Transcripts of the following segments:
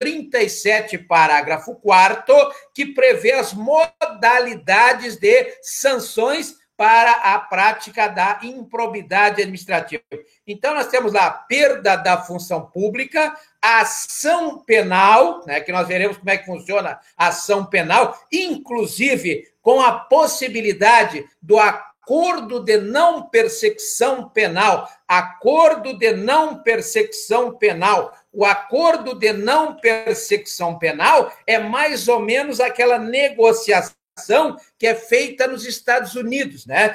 37, parágrafo 4º, que prevê as modalidades de sanções para a prática da improbidade administrativa. Então, nós temos lá a perda da função pública, a ação penal, né, que nós veremos como é que funciona a ação penal, inclusive com a possibilidade do acordo de não persecução penal, acordo de não persecução penal. O acordo de não persecução penal é mais ou menos aquela negociação que é feita nos Estados Unidos, né?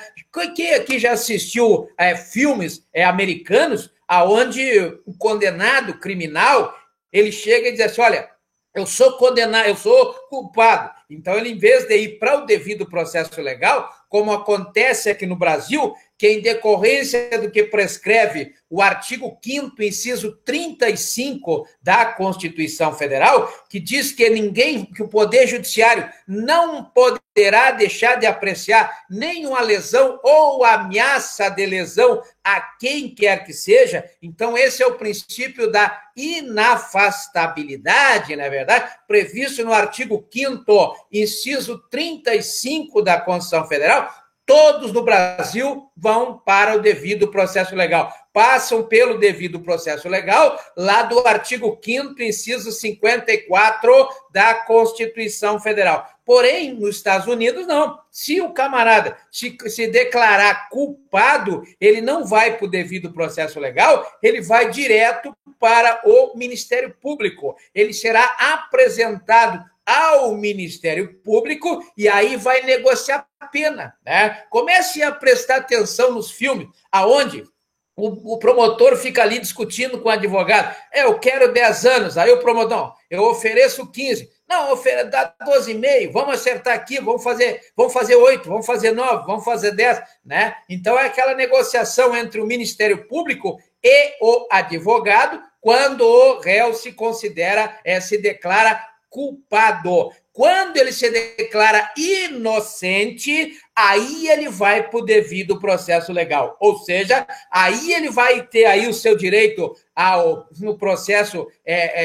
Quem aqui já assistiu filmes americanos, aonde o condenado criminal, ele chega e diz assim, olha, eu sou condenado, eu sou culpado. Então, ele, em vez de ir para o devido processo legal, como acontece aqui no Brasil, que em decorrência do que prescreve o artigo 5º, inciso 35 da Constituição Federal, que diz que que o Poder Judiciário não poderá deixar de apreciar nenhuma lesão ou ameaça de lesão a quem quer que seja. Então, esse é o princípio da inafastabilidade, não é verdade? Previsto no artigo 5º, inciso 35 da Constituição Federal. Todos no Brasil vão para o devido processo legal, passam pelo devido processo legal, lá do artigo 5º, inciso 54 da Constituição Federal. Porém, nos Estados Unidos, não. Se o camarada se declarar culpado, ele não vai para o devido processo legal, ele vai direto para o Ministério Público. Ele será apresentado ao Ministério Público e aí vai negociar a pena, né? Comece a prestar atenção nos filmes, aonde o promotor fica ali discutindo com o advogado. Eu quero 10 anos. Aí o promotor, não, eu ofereço 15. Não, dá 12,5. Vamos acertar aqui, vamos fazer 8, vamos fazer 9, vamos fazer 10, né? Então é aquela negociação entre o Ministério Público e o advogado quando o réu se declara culpado. Quando ele se declara inocente, aí ele vai para o devido processo legal. Ou seja, aí ele vai ter aí o seu direito no processo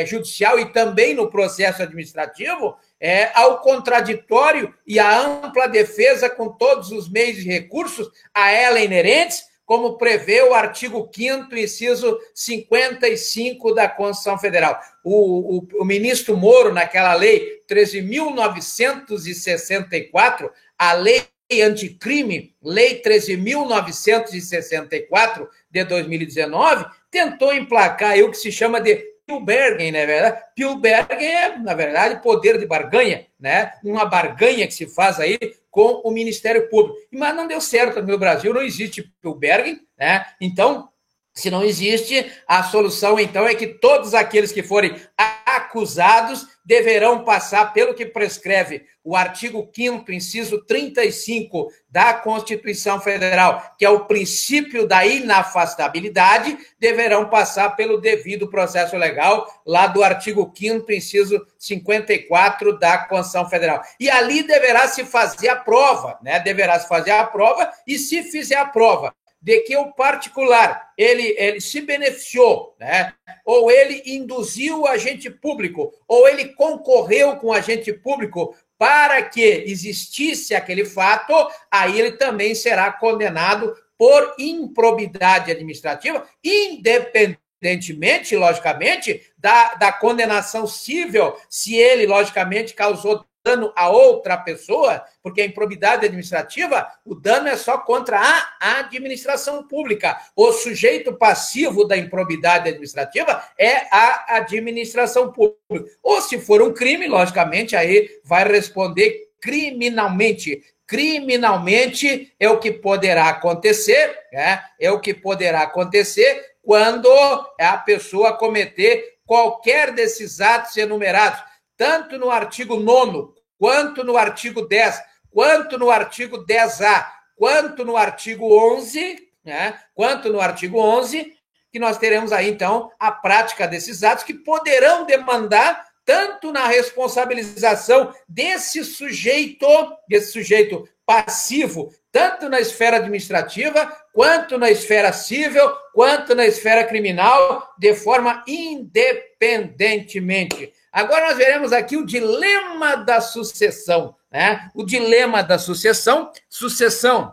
judicial e também no processo administrativo, ao contraditório e à ampla defesa com todos os meios e recursos a ela inerentes, como prevê o artigo 5º, inciso 55 da Constituição Federal. O ministro Moro, naquela lei 13.964, a lei anticrime, lei 13.964 de 2019, tentou emplacar aí o que se chama de Spielbergen, né, verdade? Spielbergen é, na verdade, poder de barganha, né? Uma barganha que se faz aí com o Ministério Público. Mas não deu certo no Brasil, não existe Spielbergen, né? Então, se não existe, a solução, então, é que todos aqueles que forem acusados deverão passar pelo que prescreve o artigo 5º, inciso 35 da Constituição Federal, que é o princípio da inafastabilidade, deverão passar pelo devido processo legal, lá do artigo 5º, inciso 54 da Constituição Federal. E ali deverá se fazer a prova, né? Deverá se fazer a prova, e se fizer a prova de que o particular, ele se beneficiou, né? Ou ele induziu o agente público, ou ele concorreu com o agente público para que existisse aquele fato, aí ele também será condenado por improbidade administrativa, independentemente, logicamente, da condenação civil, se ele, logicamente, causou dano a outra pessoa, porque a improbidade administrativa, o dano é só contra a administração pública. O sujeito passivo da improbidade administrativa é a administração pública. Ou se for um crime, logicamente, aí vai responder criminalmente. Criminalmente é o que poderá acontecer, né? É o que poderá acontecer quando a pessoa cometer qualquer desses atos enumerados, tanto no artigo 9º, quanto no artigo 10, quanto no artigo 10A, quanto no artigo 11, né? Quanto no artigo 11, que nós teremos aí, então, a prática desses atos que poderão demandar tanto na responsabilização desse sujeito passivo, tanto na esfera administrativa, quanto na esfera civil, quanto na esfera criminal, de forma independentemente. Agora nós veremos aqui o dilema da sucessão, né? O dilema da sucessão. Sucessão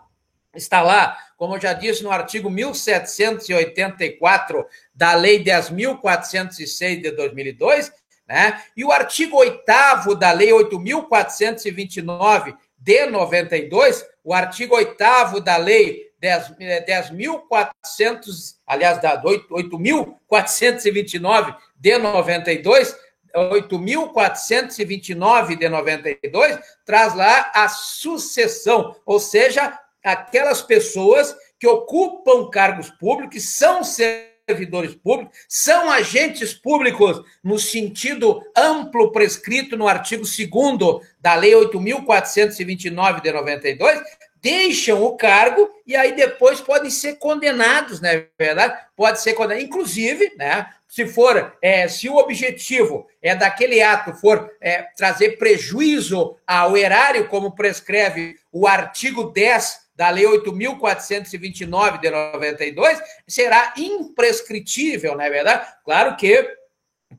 está lá, como eu já disse, no artigo 1784 da Lei 10.406 de 2002, né? E o artigo 8º da Lei 8.429 de 92, o artigo 8º da Lei 10.400, aliás, da 8.429 de 92, 8.429 de 92, traz lá a sucessão, ou seja, aquelas pessoas que ocupam cargos públicos, são servidores públicos, são agentes públicos no sentido amplo prescrito no artigo 2º da Lei 8.429 de 92, deixam o cargo e aí depois podem ser condenados, não é verdade? Pode ser condenado, inclusive, né? Se o objetivo daquele ato for trazer prejuízo ao erário, como prescreve o artigo 10 da Lei 8.429 de 92, será imprescritível, não é verdade? Claro que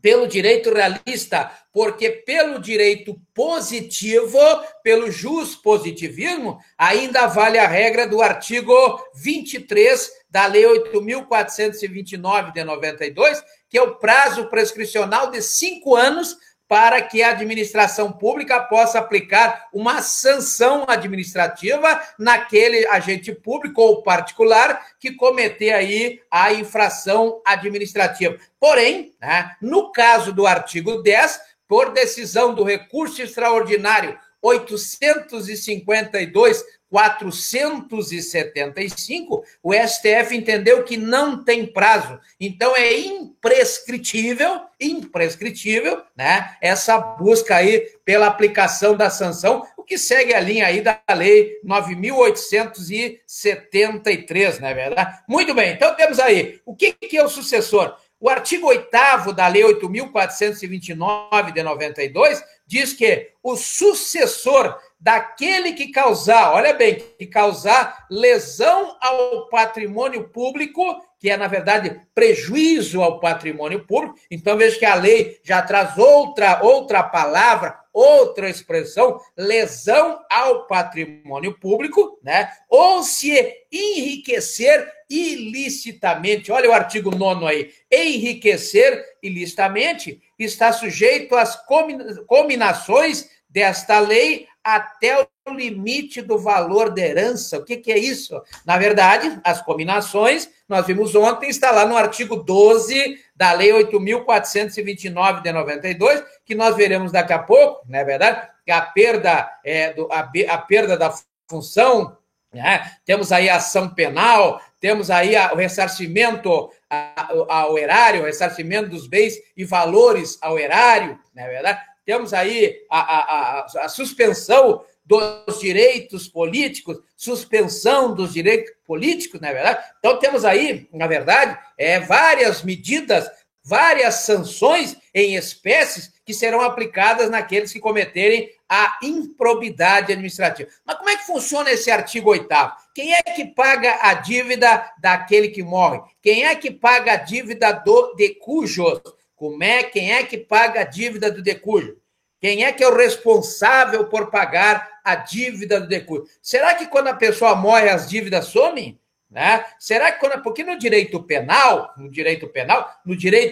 pelo direito realista, porque pelo direito positivo, pelo juspositivismo, ainda vale a regra do artigo 23 da Lei 8.429 de 92, que é o prazo prescricional de 5 anos para que a administração pública possa aplicar uma sanção administrativa naquele agente público ou particular que cometer aí a infração administrativa. Porém, né, no caso do artigo 10, por decisão do recurso extraordinário 852.475, o STF entendeu que não tem prazo. Então, é imprescritível, né, essa busca aí pela aplicação da sanção, o que segue a linha aí da Lei 9.873, não é verdade? Muito bem, então temos aí, o que é o sucessor? O artigo 8º da Lei 8.429 de 92 diz que o sucessor daquele que causar, olha bem, que causar lesão ao patrimônio público, que é, na verdade, prejuízo ao patrimônio público. Então, veja que a lei já traz outra palavra, outra expressão, lesão ao patrimônio público, né? Ou se enriquecer ilicitamente. Olha o artigo 9º aí. Enriquecer ilicitamente está sujeito às cominações desta lei até o limite do valor da herança. O que é isso? Na verdade, as cominações, nós vimos ontem, está lá no artigo 12 da Lei 8.429 de 92, que nós veremos daqui a pouco, não é verdade? Que a perda da função, né? Temos aí a ação penal, temos aí o ressarcimento ao erário, o ressarcimento dos bens e valores ao erário, não é verdade? Temos aí a suspensão dos direitos políticos, suspensão dos direitos políticos, não é verdade? Então, temos aí, na verdade, várias medidas, várias sanções em espécies que serão aplicadas naqueles que cometerem a improbidade administrativa. Mas como é que funciona esse artigo 8º? Quem é que paga a dívida daquele que morre? Quem é que paga a dívida do decujus? Quem é que paga a dívida do decúgio? Quem é que é o responsável por pagar a dívida do decúgio? Será que quando a pessoa morre as dívidas somem? Né? Será que porque no direito penal, no direito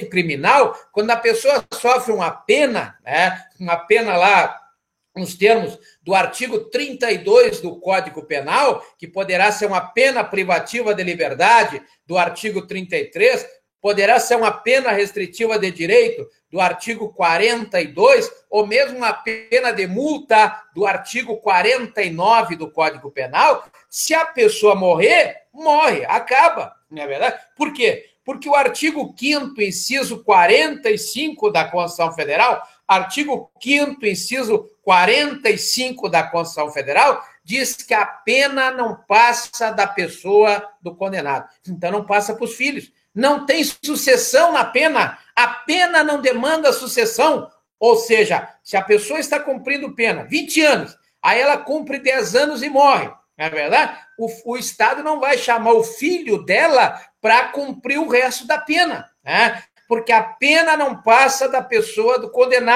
criminal, quando a pessoa sofre uma pena, né? Uma pena lá nos termos do artigo 32 do Código Penal, que poderá ser uma pena privativa de liberdade do artigo 33, poderá ser uma pena restritiva de direito do artigo 42, ou mesmo uma pena de multa do artigo 49 do Código Penal. Se a pessoa morrer, morre, acaba, não é verdade? Por quê? Porque o artigo 5º, inciso 45 da Constituição Federal, artigo 5º, inciso 45 da Constituição Federal, diz que a pena não passa da pessoa do condenado. Então, não passa para os filhos. Não tem sucessão na pena. A pena não demanda sucessão. Ou seja, se a pessoa está cumprindo pena 20 anos, aí ela cumpre 10 anos e morre, não é verdade? O Estado não vai chamar o filho dela para cumprir o resto da pena, né? Porque a pena não passa da pessoa do condenado.